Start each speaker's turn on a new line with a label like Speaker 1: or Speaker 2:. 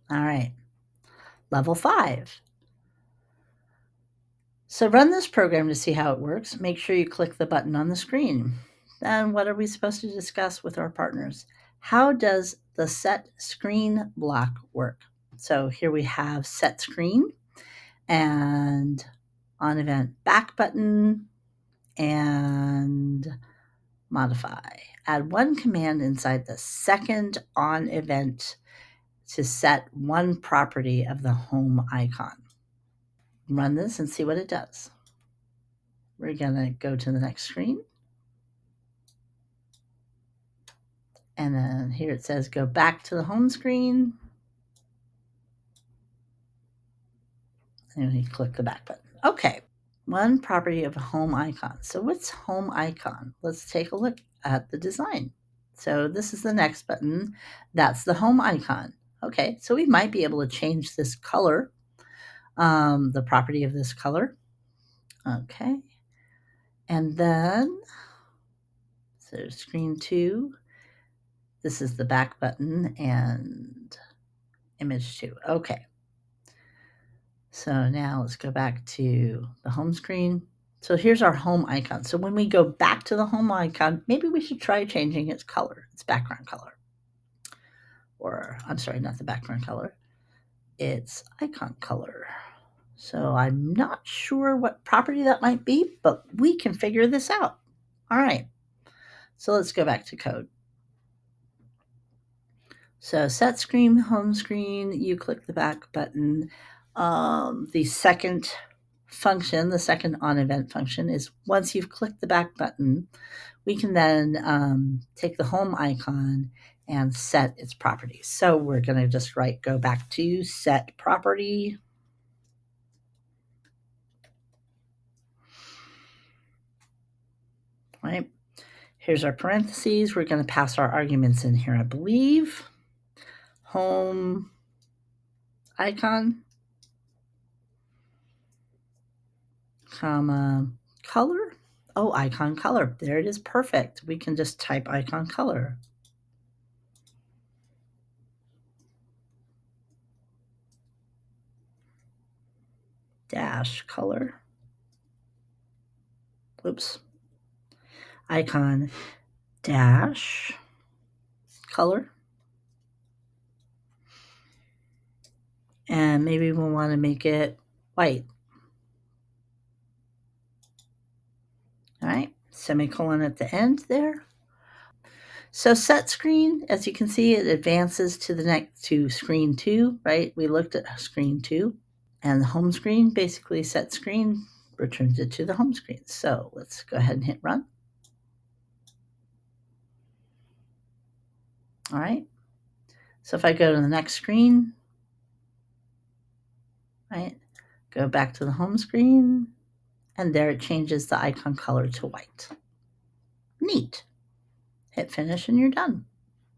Speaker 1: All right, level 5. So run this program to see how it works. Make sure you click the button on the screen. Then what are we supposed to discuss with our partners? How does the set screen block work? So here we have set screen and on event back button and modify. Add one command inside the second on event to set one property of the home icon. Run this and see what it does. We're going to go to the next screen. And then here it says go back to the home screen. And we click the back button. Okay, one property of a home icon. So what's home icon? Let's take a look at the design. So this is the next button. That's the home icon. Okay, so we might be able to change this color, the property of this color. Okay, and then, so screen 2, this is the back button and image 2. Okay, so now let's go back to the home screen. So here's our home icon. So when we go back to the home icon, maybe we should try changing its color, its background color. Or, I'm sorry, not the background color, its icon color. So I'm not sure what property that might be, but we can figure this out. All right, so let's go back to code. So set screen, home screen, you click the back button. The second function, the second on event function is once you've clicked the back button, we can then take the home icon and set its properties. So we're going to just go back to set property. Right. Here's our parentheses. We're going to pass our arguments in here, I believe. Home icon, comma, color. Oh, icon color. There it is. Perfect. We can just type icon color. Dash color. Oops. Icon dash color. And maybe we'll want to make it white. All right, semicolon at the end there. So set screen, as you can see, it advances to the next to screen 2, right? We looked at screen 2, and the home screen, basically set screen, returns it to the home screen. So let's go ahead and hit run. All right. So if I go to the next screen, right, go back to the home screen, and there it changes the icon color to white. Neat. Hit finish and you're done.